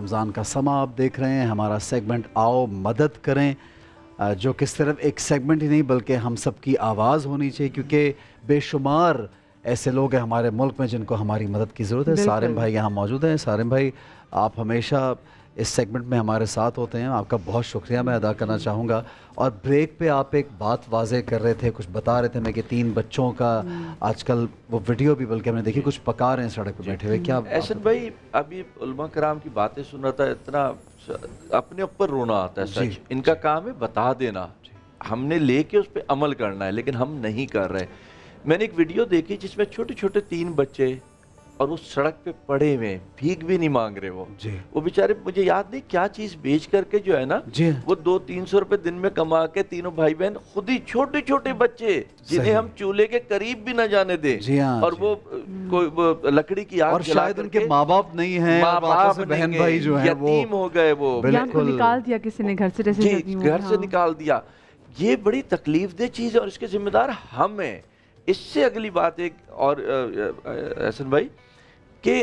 رمضان کا سما آپ دیکھ رہے ہیں، ہمارا سیگمنٹ آؤ مدد کریں، جو کہ صرف ایک سیگمنٹ ہی نہیں بلکہ ہم سب کی آواز ہونی چاہیے، کیونکہ بے شمار ایسے لوگ ہیں ہمارے ملک میں جن کو ہماری مدد کی ضرورت ہے۔ سارم بھائی یہاں موجود ہیں۔ سارم بھائی، آپ ہمیشہ اس سیگمنٹ میں ہمارے ساتھ ہوتے ہیں، آپ کا بہت شکریہ میں ادا کرنا چاہوں گا۔ اور بریک پہ آپ ایک بات واضح کر رہے تھے، کچھ بتا رہے تھے میں کہ 3 بچوں کا آج کل وہ ویڈیو بھی بلکہ ہم نے دیکھی، کچھ پکا رہے ہیں سڑک پہ بیٹھے ہوئے، کیا؟ احسن بھائی، ابھی علماء کرام کی باتیں سن رہا تھا، اتنا اپنے اوپر رونا آتا ہے سچ۔ ان کا کام ہے بتا دینا، ہم نے لے کے اس پہ عمل کرنا ہے، لیکن ہم نہیں کر رہے۔ میں نے ایک ویڈیو دیکھی جس میں چھوٹے چھوٹے 3 بچے اور وہ سڑک پہ پڑے ہوئے، بھیک بھی نہیں مانگ رہے، وہ بیچارے، مجھے یاد نہیں کیا چیز بیچ کر کے جو ہے نا، وہ 200-300 روپے دن میں کما کے تینوں بھائی بہن، خود ہی چھوٹے چھوٹے بچے جنہیں ہم چولہے کے قریب بھی نہ جانے دیں، اور وہ لکڑی کی آگ اور شاید ان کے ماں باپ نہیں ہیں، بہن بھائی جو ہیں وہ یتیم ہو گئے، وہ بالکل نکال دیا کسی نے گھر سے، گھر سے نکال دیا۔ یہ بڑی تکلیف دہ چیز ہے اور اس کے ذمہ دار ہم ہیں۔ اس سے اگلی بات ایک اور احسن بھائی، کہ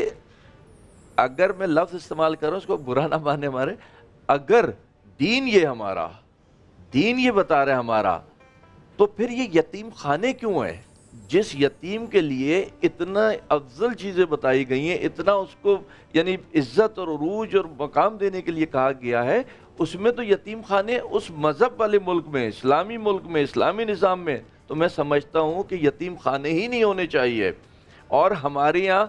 اگر میں لفظ استعمال کروں، اس کو برا نہ مانے ہمارے، اگر دین یہ ہمارا، دین یہ بتا رہے ہمارا، تو پھر یہ یتیم خانے کیوں ہے؟ جس یتیم کے لیے اتنا افضل چیزیں بتائی گئی ہیں، اتنا اس کو یعنی عزت اور عروج اور مقام دینے کے لیے کہا گیا ہے، اس میں تو یتیم خانے اس مذہب والے ملک میں، اسلامی ملک میں، اسلامی نظام میں، تو میں سمجھتا ہوں کہ یتیم خانے ہی نہیں ہونے چاہیے۔ اور ہمارے یہاں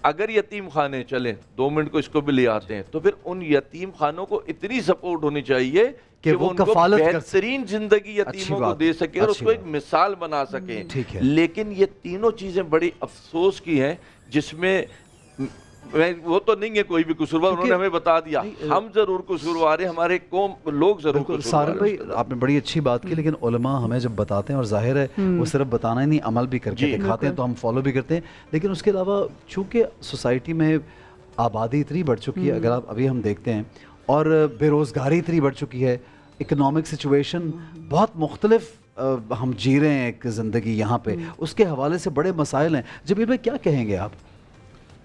اگر یتیم خانے چلیں، 2 منٹ کو اس کو بھی لے آتے ہیں، تو پھر ان یتیم خانوں کو اتنی سپورٹ ہونی چاہیے کہ وہ ان کو بہترین زندگی یتیموں کو دے سکیں اور اس کو ایک مثال بنا سکیں۔ لیکن یہ تینوں چیزیں بڑی افسوس کی ہیں، جس میں وہ تو نہیں ہے کوئی بھی قصوروار، انہوں نے ہمیں بتا دیا، ہم ضرور قصوروار ہیں، ہمارے قوم لوگ ضرور قصوروار ہیں۔ سارم بھائی، آپ نے بڑی اچھی بات کی، لیکن علماء ہمیں جب بتاتے ہیں، اور ظاہر ہے وہ صرف بتانا ہی نہیں، عمل بھی کر کے دکھاتے ہیں، تو ہم فالو بھی کرتے ہیں۔ لیکن اس کے علاوہ چونکہ سوسائٹی میں آبادی اتنی بڑھ چکی ہے، اگر آپ ابھی ہم دیکھتے ہیں، اور بے روزگاری اتنی بڑھ چکی ہے، اکنامک سچویشن بہت مختلف ہم جی رہے ہیں ایک زندگی یہاں پہ، اس کے حوالے سے بڑے مسائل ہیں۔ جبیر بھائی، کیا کہیں گے آپ؟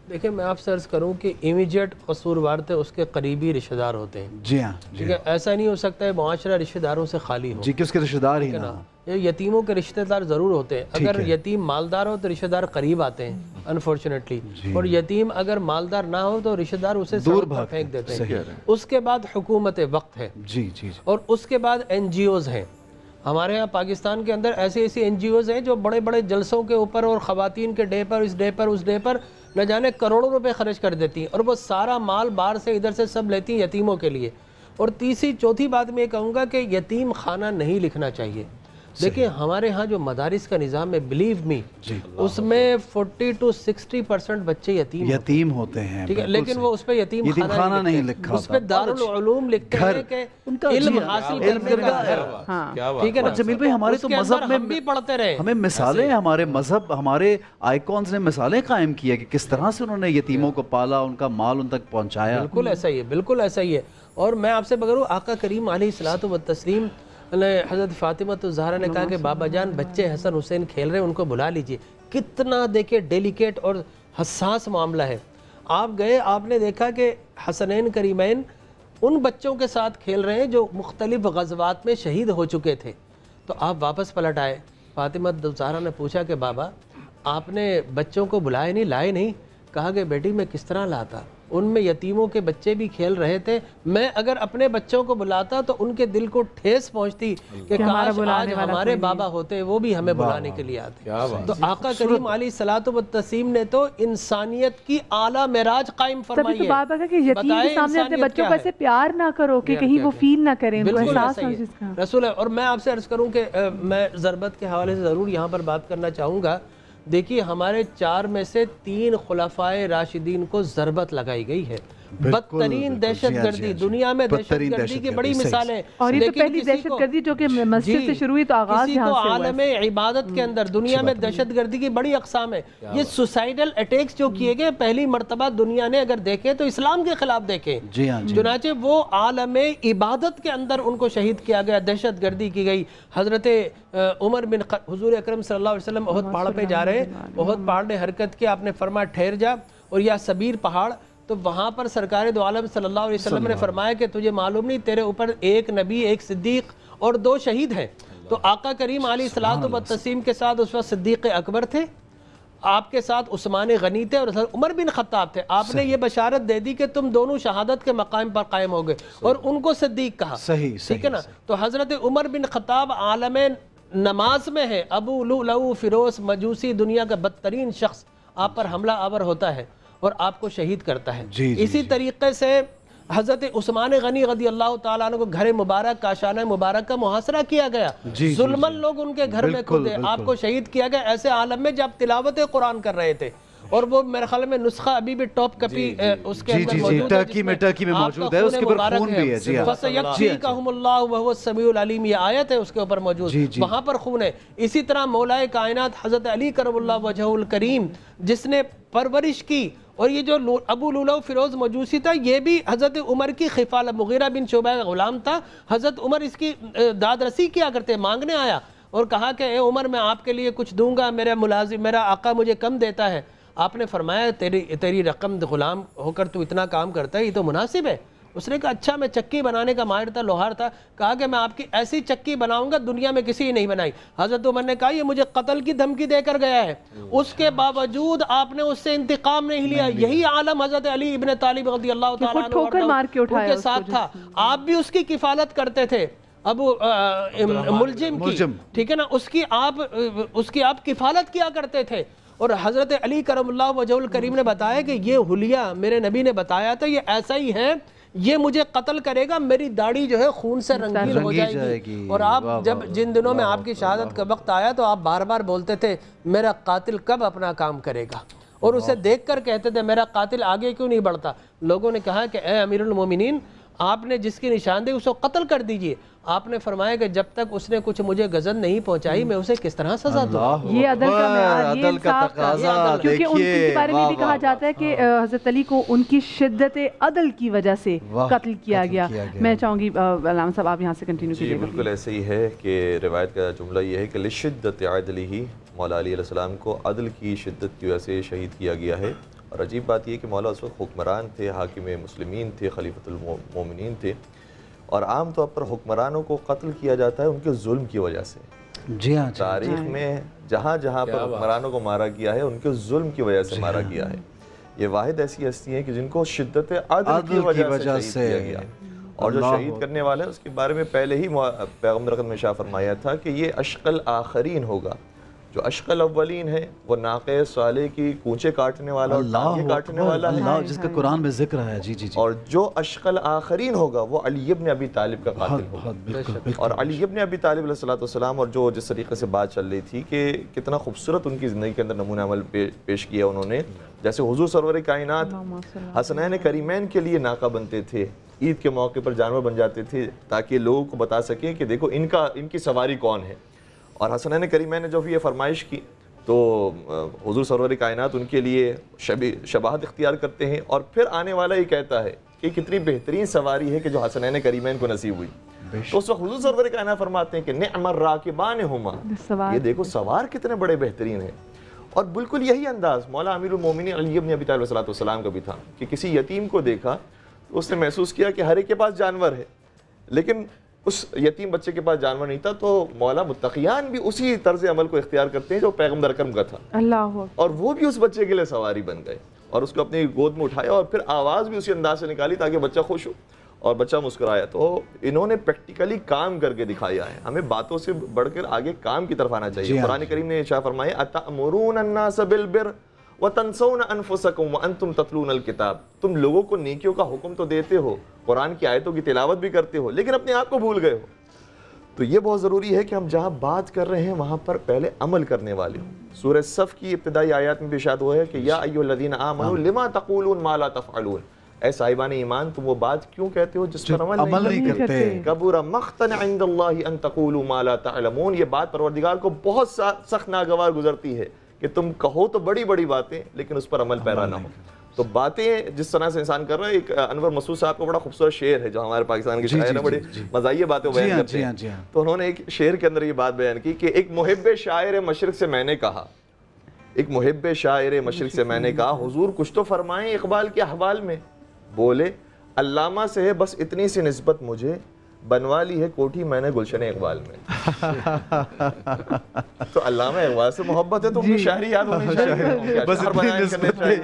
دیکھیں، میں آپ سے عرض کروں کہ امیجیٹ قصوروار تھے اس کے قریبی رشتہ دار ہوتے ہیں۔ جی ہاں، ٹھیک ہے، ایسا نہیں ہو سکتا ہے معاشرہ رشتہ داروں سے خالی ہو، جی کہ اس کے رشتہ دار ہی نہ ہوں۔ یتیموں کے رشتہ دار ضرور ہوتے ہیں، اگر یتیم مالدار ہو تو رشتہ دار قریب آتے ہیں انفارچونیٹلی، اور یتیم اگر مالدار نہ ہو تو رشتہ دار اسے دور پھینک دیتے ہیں۔ اس کے بعد حکومت وقت ہے، اور اس کے بعد NGOs ہیں۔ ہمارے ہاں پاکستان کے اندر ایسی NGOs ہیں جو بڑے بڑے جلسوں کے اوپر اور خواتین کے ڈے پر، اس ڈے پر، اس ڈے پر نہ جانے کروڑوں روپے خرچ کر دیتی ہیں، اور وہ سارا مال باہر سے ادھر سے سب لیتی ہیں یتیموں کے لیے۔ اور تیسری چوتھی بات میں یہ کہوں گا کہ یتیم خانہ نہیں لکھنا چاہیے۔ دیکھیں، ہمارے ہاں جو مدارس کا نظام ہے، بلیو می، اس میں 40 to 60% بچے یتیم ہوتے ہیں، ٹھیک ہے، لیکن وہ اس پہ یتیم خانہ نہیں لکھا، اس پہ دارالعلوم لکھتے ہیں کہ علم حاصل کرنے کا گھر، ٹھیک ہے نا۔ جمیل بھائی، ہمارے تو مذہب میں بھی پڑھتے رہے، ہمیں مثالیں، ہمارے مذہب، ہمارے آئیکونز نے مثالیں قائم کی ہے کہ کس طرح سے انہوں نے یتیموں کو پالا، ان کا مال ان تک پہنچایا۔ بالکل ایسا ہی ہے، بالکل ایسا ہی ہے۔ اور میں آپ سے بغیر آقا کریم علیہ الصلوۃ والتسلیم، حضرت فاطمہ الزہرا نے کہا کہ بابا جان، بچے حسن حسین کھیل رہے ہیں، ان کو بلا لیجئے۔ کتنا دیکھیں ڈیلیکیٹ اور حساس معاملہ ہے۔ آپ گئے، آپ نے دیکھا کہ حسنین کریمین ان بچوں کے ساتھ کھیل رہے ہیں جو مختلف غزوات میں شہید ہو چکے تھے، تو آپ واپس پلٹ آئے۔ فاطمہ الزہرا نے پوچھا کہ بابا، آپ نے بچوں کو بلائے نہیں، لائے نہیں؟ کہا کہ بیٹی میں کس طرح لاتا، ان میں یتیموں کے بچے بھی کھیل رہے تھے، میں اگر اپنے بچوں کو بلاتا تو ان کے دل کو ٹھیس پہنچتی کہ کاش آج ہمارے بابا ہوتے، وہ بھی ہمیں بلانے کے لیے آتے۔ تو آقا کریم علیہ الصلوۃ والتسلیم نے تو انسانیت کی اعلیٰ معراج قائم فرمائی ہے۔ تبھی تو بات ہے کہ یتیم کے سامنے اپنے بچوں کو ایسے پیار نہ کرو کہ کہیں وہ فیل نہ کریں، ان کو احساس ہو جس کا رسول ہے۔ اور میں آپ سے عرض کروں کہ میں ضربت کے حوالے سے ضرور یہاں پر بات کرنا چاہوں گا۔ دیکھیے، ہمارے 4 میں سے 3 خلفائے راشدین کو ضربت لگائی گئی ہے۔ بدترین دہشت گردی دنیا میں، دہشت گردی کی بڑی مثال ہے، اور یہ تو پہلی دہشت گردی جو کہ مسجد سے شروع ہوئی، تو آغاز یہاں سے ہوا ہے۔ عالم عبادت کے اندر دنیا میں دہشت گردی کی بڑی اقسام ہے۔ یہ سوسائڈل اٹیکس جو کیے گئے، پہلی مرتبہ دنیا نے اگر دیکھیں تو اسلام کے خلاف دیکھیں، چنانچہ وہ عالم عبادت کے اندر ان کو شہید کیا گیا، دہشت گردی کی گئی۔ حضرت عمر بن حضور اکرم صلی اللہ علیہ وسلم احد پہاڑ پہ جا رہے ہیں، احد پہاڑ نے حرکت کیا، آپ نے فرمایا ٹھہر جا، اور یا سبیر پہاڑ، تو وہاں پر سرکار دو عالم صلی اللہ علیہ وسلم نے فرمایا کہ تجھے معلوم نہیں تیرے اوپر ایک نبی، ایک صدیق اور 2 شہید ہیں. تو آقا کریم علیہ الصلوۃ والتسلیم کے ساتھ اس وقت صدیق اکبر تھے، آپ کے ساتھ عثمان غنی تھے اور عمر بن خطاب تھے. آپ نے یہ بشارت دے دی کہ تم دونوں شہادت کے مقام پر قائم ہو گئے اور ان کو صدیق کہا. ٹھیک ہے نا. تو حضرت عمر بن خطاب عالم نماز میں ہے، ابو لؤلؤ فیروز مجوسی دنیا کا بدترین شخص آپ پر حملہ آور ہوتا ہے اور آپ کو شہید کرتا ہے. اسی طریقے سے حضرت عثمان غنی رضی اللہ تعالیٰ عنہ کو گھر مبارک کاشانہ مبارک کا محاصرہ کیا گیا، ظلمن لوگ ان کے گھر میں کھدے، آپ کو شہید کیا گیا ایسے عالم میں جب تلاوت قرآن کر رہے تھے. اور وہ میرے خیال میں نسخہ ابھی بھی ٹاپ کپی اس کے اندر موجود ہے، ٹرکی میں موجود ہے، اس کے اوپر خون بھی ہے. جی فَسَيَكْفِيكَهُمُ اللَّهُ وَهُوَ السَّمِيعُ الْعَلِيمُ، یہ آیت ہے اس کے اوپر موجود، وہاں پر خون ہے. اسی طرح مولا کائنات حضرت علی کرم اللہ وجہہ الکریم جس نے پرورش کی، اور یہ جو ابو لؤلؤ فیروز مجوسی تھا یہ بھی حضرت عمر کی خفالہ، مغیرہ بن شعبہ کا غلام تھا. حضرت عمر اس کی داد رسی کیا کرتے، مانگنے آیا اور کہا کہ اے عمر میں آپ کے لیے کچھ دوں گا، میرا آقا مجھے کم دیتا ہے. آپ نے فرمایا تیری رقم غلام ہو کر تو اتنا کام کرتا ہے، یہ تو مناسب ہے. اس نے کہا اچھا میں چکی بنانے کا ماہر تھا، لوہار تھا. کہا کہ میں آپ کی ایسی چکی بناؤں گا دنیا میں کسی نہیں بنائی. حضرت عمر نے کہا یہ مجھے قتل کی دھمکی دے کر گیا ہے، اس کے باوجود آپ نے اس سے انتقام نہیں لیا. یہی عالم حضرت علی ابن طالب رضی اللہ تعالیٰ عنہ کے ساتھ تھا. آپ بھی اس کی کفالت کرتے تھے، ابو ملجم کی، ٹھیک ہے نا، اس کی آپ کفالت کیا کرتے تھے. اور حضرت علی کرم اللہ وجہ الکریم نے بتایا کہ یہ حلیہ میرے نبی نے بتایا تھا، یہ ایسا ہی ہے، یہ مجھے قتل کرے گا، میری داڑھی جو ہے خون سے رنگین ہو جائے گی. اور آپ جب جن دنوں میں آپ کی شہادت کا وقت آیا تو آپ بار بار بولتے تھے میرا قاتل کب اپنا کام کرے گا، اور اسے دیکھ کر کہتے تھے میرا قاتل آگے کیوں نہیں بڑھتا. لوگوں نے کہا کہ اے امیر المومنین آپ نے جس کی نشاندہی اس کو قتل کر دیجئے. آپ نے فرمایا کہ جب تک اس نے کچھ مجھے غزل نہیں پہنچائی میں اسے کس طرح سزا دوں. یہ عدل کا معیار، یہ انصاف کا، کیونکہ ان کے بارے میں بھی کہا جاتا ہے کہ حضرت علی کو ان کی شدت عدل کی وجہ سے قتل کیا گیا. میں چاہوں گی علامہ صاحب آپ یہاں سے کنٹینیو کیجئے. بالکل ایسے ہی ہے کہ روایت کا جملہ یہ ہے کہ لشدت عدلہ، مولا علی علیہ السلام کو عدل کی شدت کی وجہ سے شہید کیا گیا ہے. اور عجیب بات یہ کہ مولا اس وقت حکمران تھے، حاکم مسلمین تھے، خلیفۃ المومنین تھے، اور عام طور پر حکمرانوں کو قتل کیا جاتا ہے ان کے ظلم کی وجہ سے. جی ہاں، تاریخ میں جہاں جہاں پر حکمرانوں کو مارا گیا ہے ان کے ظلم کی وجہ سے مارا گیا ہے. یہ واحد ایسی ہستی ہیں کہ جن کو شدت عدل کی وجہ سے شہید کیا گیا. اور جو شہید کرنے والے ہیں اس کے بارے میں پہلے ہی پیغمبر اکرم نے ارشاد فرمایا تھا کہ یہ اشق الاخرین ہوگا. جو اشق الاولین ہے وہ ناقہ صالح کی کونچے کاٹنے والا اور ٹانگیں کاٹنے والا ہے، جس کا قرآن میں ذکر ہے. جی جی. اور جو اشق الاخرین ہوگا وہ علی ابن ابی طالب کا قاتل ہوگا. اور علی ابن ابی طالب علیہ السلام، اور جو جس طریقے سے بات چل رہی تھی کہ کتنا خوبصورت ان کی زندگی کے اندر نمونہ عمل پیش کیا انہوں نے. جیسے حضور سرور کائنات حسنین کریمین کے لیے ناقہ بنتے تھے، عید کے موقع پر جانور بن جاتے تھے تاکہ لوگوں کو بتا سکیں کہ دیکھو ان کی سواری کون ہے. اور حسنین کریمین نے جو یہ فرمائش کی تو حضور سرور کائنات ان کے لیے شباہت اختیار کرتے ہیں، اور پھر آنے والا یہ کہتا ہے کہ کتنی بہترین سواری ہے کہ جو حسنین کریمین کو نصیب ہوئی. تو اس وقت حضور سرور کائنات فرماتے ہیں کہ نعم الراکبان ہما، یہ دیکھو سوار کتنے بڑے بہترین ہیں. اور بالکل یہی انداز مولا امیر المومنین علی ابن ابی طالب علیہ السلام کا بھی تھا کہ کسی یتیم کو دیکھا تو اس نے محسوس کیا کہ ہر ایک کے پاس جانور ہے، لیکن اس یتیم بچے کے پاس جانور نہیں تھا. تو مولا متقیان بھی اسی طرز عمل کو اختیار کرتے ہیں جو پیغمبر اکرم کا تھا، اور وہ بھی اس بچے کے لیے سواری بن گئے اور اس کو اپنی گود میں اٹھایا اور پھر آواز بھی اسی انداز سے نکالی تاکہ بچہ خوش ہو اور بچہ مسکرایا. تو انہوں نے پریکٹیکلی کام کر کے دکھایا ہے. ہمیں باتوں سے بڑھ کر آگے کام کی طرف آنا چاہیے. قرآن کریم نے ارشاد فرمایا اتأمرون الناس بالبر وَتَنْسَوْنَ أَنفُسَكُمْ وَأَنْتُمْ تَتْلُونَ الْكِتَابِ، تم لوگوں کو نیکیوں کا حکم تو دیتے ہو، قرآن کی آیتوں کی تلاوت بھی کرتے ہو، لیکن اپنے آپ کو بھول گئے ہو. تو یہ بہت ضروری ہے کہ ہم جہاں بات کر رہے ہیں وہاں پر پہلے عمل کرنے والے ہوں. سورہ صف کی ابتدائی آیات میں بھی ارشاد ہوا ہے کہ یا ایھا الذین آمنوا لما تقولون ما لا تفعلون، اے صاحبان ایمان تم وہ بات کیوں کہتے ہو جس پر عمل نہیں کرتے. کبر مقتا عند اللہ ان تقولوا ما لا تعلمون، یہ بات پروردگار کو بہت سخت ناگوار گزرتی ہے کہ تم کہو تو بڑی بڑی باتیں لیکن اس پر عمل پیرا نہ ہو. تو باتیں جس طرح سے انسان کر رہا ہے، ایک انور مسعود صاحب کو بڑا خوبصورت شعر ہے جو ہمارے پاکستان کے شاعر ہیں، بڑی مزاحیہ باتیں بیان کرتے ہیں. تو انہوں نے ایک شعر کے اندر یہ بات بیان کی کہ ایک محب شاعر مشرق سے میں نے کہا، ایک محب شاعر مشرق سے میں نے کہا حضور کچھ تو فرمائیں اقبال کے احوال میں. بولے علامہ سے ہے بس اتنی سی نسبت مجھے، بنوا لی ہے کوٹھی میں نے گلشن اقبال میں. تو علامہ اقبال سے محبت ہے تو اپنی شاعری یاد ہونی چاہیے، بس اتنی نسبت ہے.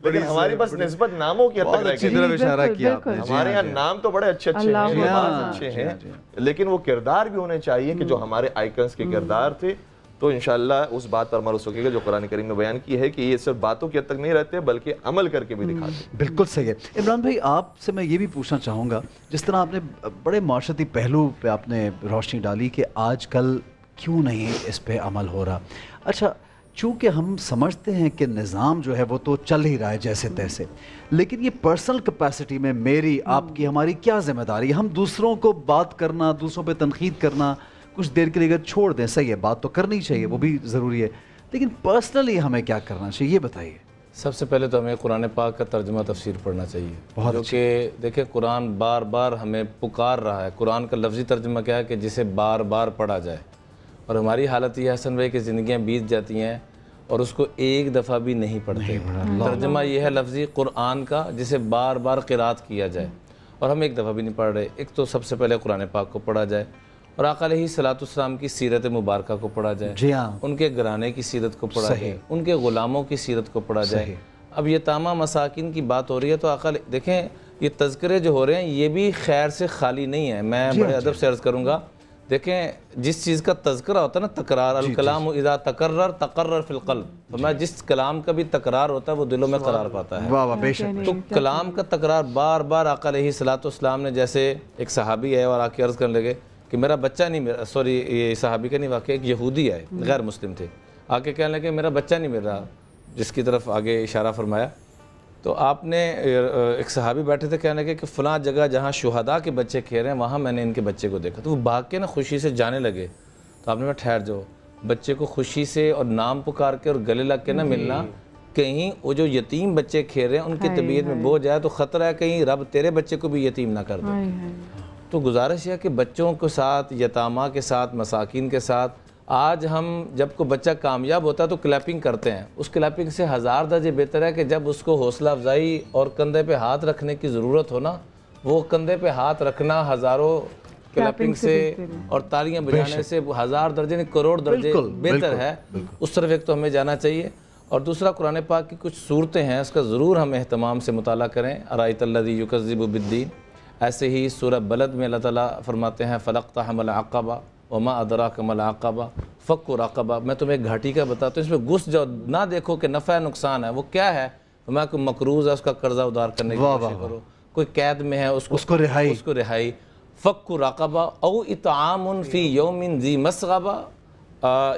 لیکن ہماری بس نسبت ناموں کی حد تک رہ گئی. ہمارے یہاں نام تو بڑے اچھے اچھے ہیں لیکن وہ کردار بھی ہونے چاہیے کہ جو ہمارے آئیکنز کے کردار تھے. تو انشاءاللہ اس بات پر عمل ہو سکے گا جو قرآن کریم میں بیان کی ہے کہ یہ صرف باتوں کی حد تک نہیں رہتے بلکہ عمل کر کے بھی دکھاتے. بالکل صحیح ہے. عمران بھائی آپ سے میں یہ بھی پوچھنا چاہوں گا، جس طرح آپ نے بڑے معاشرتی پہلو پہ آپ نے روشنی ڈالی کہ آج کل کیوں نہیں اس پہ عمل ہو رہا. اچھا، چونکہ ہم سمجھتے ہیں کہ نظام جو ہے وہ تو چل ہی رہا ہے جیسے تیسے، لیکن یہ پرسنل کیپیسٹی میں میری آپ کی ہماری کیا ذمہ داری ہے؟ ہم دوسروں کو بات کرنا، دوسروں پہ تنقید کرنا کچھ دیر کے لیے اگر چھوڑ دیں، صحیح ہے، بات تو کرنی چاہیے، وہ بھی ضروری ہے، لیکن پرسنلی ہمیں کیا کرنا چاہیے یہ بتائیے. سب سے پہلے تو ہمیں قرآن پاک کا ترجمہ تفسیر پڑھنا چاہیے، جو کہ دیکھیں قرآن بار بار ہمیں پکار رہا ہے. قرآن کا لفظی ترجمہ کیا ہے کہ جسے بار بار پڑھا جائے. اور ہماری حالت یہ ہے حسن بھائی کہ زندگیاں بیت جاتی ہیں اور اس کو ایک دفعہ بھی نہیں پڑھتے. ترجمہ یہ ہے لفظی قرآن کا جسے بار بار قرات کیا جائے، اور ہم ایک دفعہ بھی نہیں پڑھ رہے. ایک تو سب سے پہلے قرآن پاک کو پڑھا جائے اور آقا علیہ السلام کی سیرت مبارکہ کو پڑھا جائے، ان کے گھرانے کی سیرت کو پڑھا جائے، ان کے غلاموں کی سیرت کو پڑھا جائے. اب یہ تامہ مساکین کی بات ہو رہی ہے تو آقا دیکھیں یہ تذکرے جو ہو رہے ہیں یہ بھی خیر سے خالی نہیں ہے. میں بڑے ادب سے عرض کروں گا، دیکھیں جس چیز کا تذکرہ ہوتا ہے نا، تکرار، الکلام اذا تقرر فی القلب، فرمایا جس کلام کا بھی تکرار ہوتا ہے وہ دلوں میں قرار پاتا ہے. تو کلام کا تکرار بار بار آقا علیہ السلام نے، جیسے ایک صحابی ہے اور آ کے عرض کرنے لگے کہ میرا بچہ نہیں میرا، سوری یہ صحابی کا نہیں واقعہ، ایک یہودی ہے غیر مسلم تھے، آ کے کہنے لگے میرا بچہ نہیں مل رہا، جس کی طرف آگے اشارہ فرمایا. تو آپ نے ایک صحابی بیٹھے تھے، کہنے لگے کہ فلاں جگہ جہاں شہداء کے بچے کھیل رہے ہیں وہاں میں نے ان کے بچے کو دیکھا. تو وہ بھاگ کے نا خوشی سے جانے لگے. تو آپ نے کہا ٹھہر جاؤ، بچے کو خوشی سے اور نام پکار کے اور گلے لگ کے نہ ملنا. کہیں وہ جو یتیم بچے کھیل رہے ہیں ان کی طبیعت میں بوجھ آئے تو خطرہ ہے کہیں رب تیرے بچے کو بھی یتیم نہ کر دے. تو گزارش ہے کہ بچوں کے ساتھ، یتامہ کے ساتھ، مساکین کے ساتھ، آج ہم جب کوئی بچہ کامیاب ہوتا ہے تو کلیپنگ کرتے ہیں. اس کلیپنگ سے 1000 درجے بہتر ہے کہ جب اس کو حوصلہ افزائی اور کندھے پہ ہاتھ رکھنے کی ضرورت ہو نا، وہ کندھے پہ ہاتھ رکھنا ہزاروں کلیپنگ سے اور تالیاں بجانے سے 1000 درجے نہیں کروڑ درجے بہتر ہے. اس طرف ایک تو ہمیں جانا چاہیے. اور دوسرا قرآن پاک کی کچھ صورتیں ہیں، اس کا ضرور ہم اہتمام سے مطالعہ کریں. ارائیت الذی یکذب بالدین، ایسے ہی سورہ بلد میں اللہ تعالیٰ فرماتے ہیں فلاقتحم العقبہ وما ادراک ما العقبہ فک رقبہ. میں تمہیں ایک گھاٹی کا بتاتا ہوں، اس میں گھس جاؤ، نہ دیکھو کہ نفع نقصان ہے. وہ کیا ہے؟ میں کوئی مقروض ہے اس کا قرضہ ادار کرنے کی کوشش کرو، کوئی قید میں ہے اس کو رہائی. فک رقبہ او اطعام فی یوم ذی مسغبہ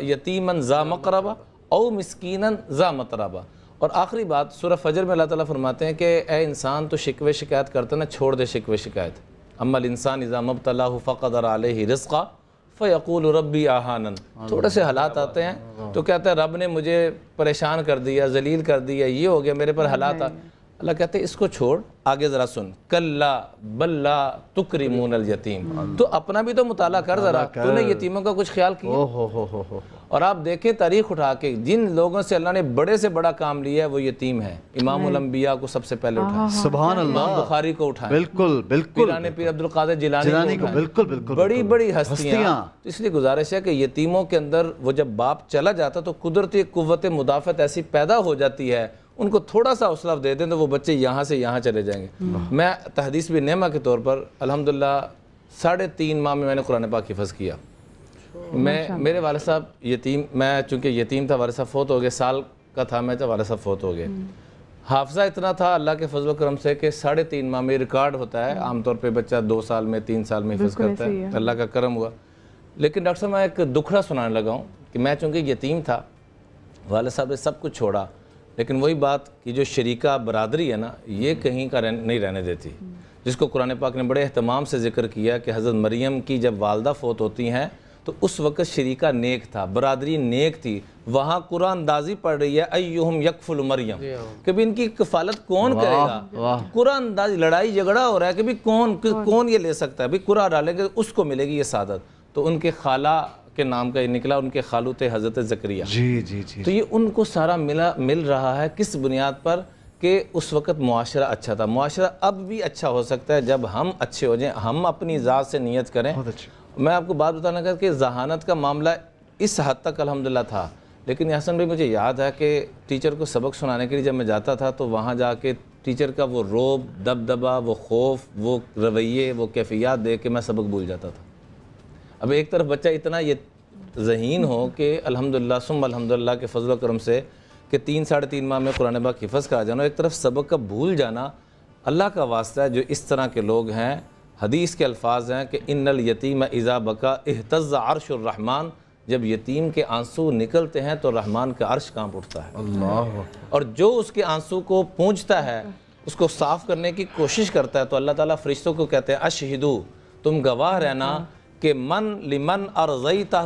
یتیما ذا مقربہ او مسکینا ذا متربہ. اور آخری بات سورہ فجر میں اللہ تعالیٰ فرماتے ہیں کہ اے انسان تو شکوے شکایت کرتا نا، چھوڑ دے شکوے شکایت. اما الانسان اذا مبتلاه فقدر علیہ رزقا فیقول ربی اہانن. تھوڑے سے حالات آتے ہیں تو کہتا ہے رب نے مجھے پریشان کر دیا، ذلیل کر دیا، یہ ہو گیا، میرے پر حالات آ. اللہ کہتے ہیں اس کو چھوڑ، آگے ذرا سن، کلا بل لا تکرمون الیتیم. تو اپنا بھی تو مطالعہ کر ذرا، تو نے یتیموں کا کچھ خیال کیا؟ اور آپ دیکھیں تاریخ اٹھا کے جن لوگوں سے اللہ نے بڑے سے بڑا کام لیا ہے وہ یتیم ہیں. امام الانبیاء کو سب سے پہلے اٹھائیں، سبحان اللہ، امام بخاری کو اٹھائیں، بالکل بالکل، پیران پیر عبد القادر جیلانی کو، بالکل بالکل، بڑی بڑی ہستیاں. اس لیے گزارش ہے کہ یتیموں کے اندر وہ جب باپ چلا جاتا تو قدرتی قوت مدافعت ایسی پیدا ہو جاتی ہے، ان کو تھوڑا سا حوصلہ دے دیں تو وہ بچے یہاں سے یہاں چلے جائیں گے. میں تحدیث بن نعمہ کے طور پر الحمدللہ 3.5 ماہ میں نے قرآن پاک حفظ کیا. میرے والد صاحب یتیم، میں چونکہ یتیم تھا، والد صاحب فوت ہو گئے، سال کا تھا میں جب والد صاحب فوت ہو گئے. حافظہ اتنا تھا اللہ کے فضل و کرم سے کہ 3.5 ماہ میں ریکارڈ ہوتا ہے. عام طور پہ بچہ 2 سال میں 3 سال میں حفظ کرتا ہے، اللہ کا کرم ہوا. لیکن ڈاکٹر صاحب میں ایک دکھڑا سنانے لگا ہوں کہ میں چونکہ یتیم تھا، والد صاحب نے سب کچھ چھوڑا، لیکن وہی بات کہ جو شریکہ برادری ہے نا یہ کہیں کا نہیں رہنے دیتی، جس کو قرآن پاک نے بڑے اہتمام سے ذکر کیا کہ حضرت مریم کی جب والدہ فوت ہوتی ہیں تو اس وقت شریکہ نیک تھا، برادری نیک تھی. وہاں قرآن اندازی پڑھ رہی ہے ایہم یکفل مریم، کہ بھی ان کی کفالت کون کرے گا. قرآن اندازی لڑائی جھگڑا ہو رہا ہے کہ بھی کون یہ لے سکتا ہے، بھی قرآن ڈالے گا اس کو ملے گی یہ سعادت. تو ان کے خالہ کے نام کا یہ نکلا، ان کے خالو تھے حضرت زکریا. جی جی جی. تو یہ ان کو سارا مل رہا ہے کس بنیاد پر کہ اس وقت معاشرہ اچھا تھا. معاشرہ اب بھی اچھا ہو سکتا ہے جب ہم اچھے ہو جائیں، ہم اپنی ذات سے نیت کریں. میں آپ کو بات بتانا چاہتا کہ ذہانت کا معاملہ اس حد تک الحمدللہ تھا، لیکن حسن بھائی مجھے یاد ہے کہ ٹیچر کو سبق سنانے کے لیے جب میں جاتا تھا تو وہاں جا کے ٹیچر کا وہ روب، دبدبہ، وہ خوف، وہ رویے، وہ کیفیات دیکھ کے میں سبق بھول جاتا تھا. اب ایک طرف بچہ اتنا یہ ذہین ہو کہ الحمدللہ ثم الحمدللہ کے فضل و کرم سے کہ 3 ساڑھے 3 ماہ میں قرآن پاک حفظ کرا جانا، ایک طرف سبق کا بھول جانا، اللہ کا واسطہ ہے. جو اس طرح کے لوگ ہیں، حدیث کے الفاظ ہیں کہ ان الیتیم اذا بکا اہتز عرش الرحمن، جب یتیم کے آنسو نکلتے ہیں تو رحمان کا عرش کانپ اٹھتا ہے. اللہ. اور جو اس کے آنسو کو پونچھتا ہے، اس کو صاف کرنے کی کوشش کرتا ہے، تو اللہ تعالیٰ فرشتوں کو کہتے ہیں اشہدو، تم گواہ رہنا کہ من لمن ارضیتہ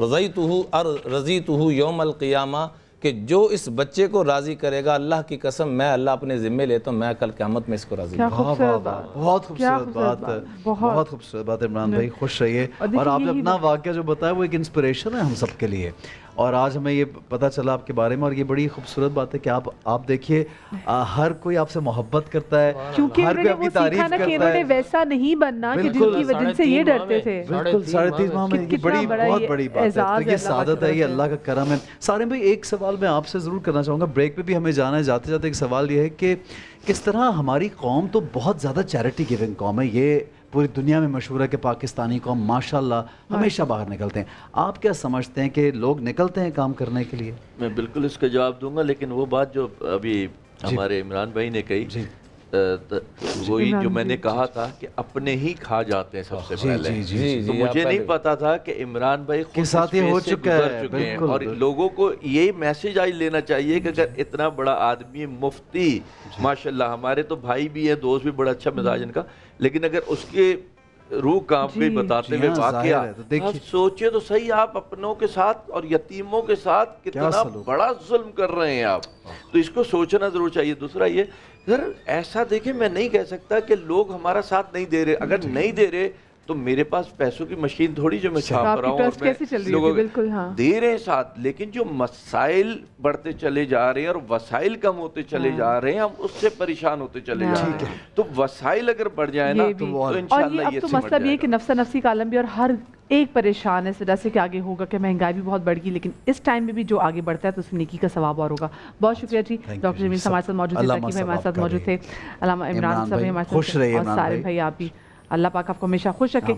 رضیتہ یوم القیامہ، کہ جو اس بچے کو راضی کرے گا، اللہ کی قسم میں اللہ اپنے ذمہ لیتا ہوں، میں کل قیامت میں اس کو راضی کروں. بہت خوبصورت بات ہے، بہت خوبصورت بات ہے. عمران بھائی خوش رہیے. اور آپ نے اپنا واقعہ جو بتایا وہ ایک انسپریشن ہے ہم سب کے لیے، اور آج ہمیں یہ پتہ چلا آپ کے بارے میں، اور یہ بڑی خوبصورت بات ہے کہ آپ دیکھیے ہر کوئی آپ سے محبت کرتا ہے، ہر کوئی آپ کی تعریف کرتا ہے. انہوں نے ویسا نہیں بننا کہ جن کی وجہ سے یہ ڈرتے تھے. بالکل 3.5 ماہ میں یہ بہت بڑی بات ہے. تو یہ سعادت ہے، یہ اللہ کا کرم ہے. سارے بھائی ایک سوال میں آپ سے ضرور کرنا چاہوں گا، بریک پہ بھی ہمیں جانا ہے. جاتے جاتے ایک سوال یہ ہے کہ کس طرح ہماری قوم تو بہت زیادہ چیریٹی گیونگ قوم ہے، یہ پوری دنیا میں مشہور ہے کہ پاکستانی قوم ماشاءاللہ ہمیشہ باہر نکلتے ہیں. آپ کیا سمجھتے ہیں کہ لوگ نکلتے ہیں کام کرنے کے لیے؟ میں بالکل اس کا جواب دوں گا، لیکن وہ بات جو ابھی ہمارے عمران بھائی نے کہی، وہی جو میں نے کہا تھا کہ اپنے ہی کھا جاتے ہیں سب سے پہلے. تو مجھے نہیں پتا تھا کہ عمران بھائی خود ساتھ یہ ہو چکا ہے، اور لوگوں کو یہی میسج آج لینا چاہیے کہ اگر اتنا بڑا آدمی مفتی ماشاءاللہ، ہمارے تو بھائی بھی ہیں، دوست بھی، بڑا اچھا مزاج ان کا، لیکن اگر اس کے روح کانپ گئی بتاتے ہوئے واقعہ، آپ سوچئے تو صحیح، آپ اپنوں کے ساتھ اور یتیموں کے ساتھ کتنا بڑا ظلم کر رہے ہیں آپ. تو اس کو سوچنا ضرور چاہیے. دوسرا یہ سر ایسا دیکھیں، میں نہیں کہہ سکتا کہ لوگ ہمارا ساتھ نہیں دے رہے. اگر نہیں دے رہے تو میرے پاس پیسوں کی مشین تھوڑی جو میں چھاپ رہا ہوں اور میں لوگوں دے رہے ہیں ساتھ، لیکن جو مسائل بڑھتے چلے جا رہے ہیں اور وسائل کم ہوتے چلے جا رہے ہیں، ہم اس سے پریشان ہوتے چلے جا رہے ہیں. تو وسائل اگر بڑھ جائیں نا تو انشاءاللہ یہ اب تو مطلب یہ کہ نفسا نفسی کا عالم بھی، اور ہر ایک پریشان ہے اس وجہ سے کہ آگے ہوگا کہ مہنگائی بھی بہت بڑھ گئی، لیکن اس ٹائم میں بھی جو آگے بڑھتا ہے تو اس میں نیکی کا ثواب اور ہوگا. بہت شکریہ جی. ڈاکٹر جمیل ہمارے ساتھ موجود تھے، ذکی بھائی ہمارے ساتھ موجود تھے، علامہ عمران صاحب ہمارے ساتھ، اور سارے بھائی آپ بھی. اللہ پاک آپ کو ہمیشہ خوش رکھے.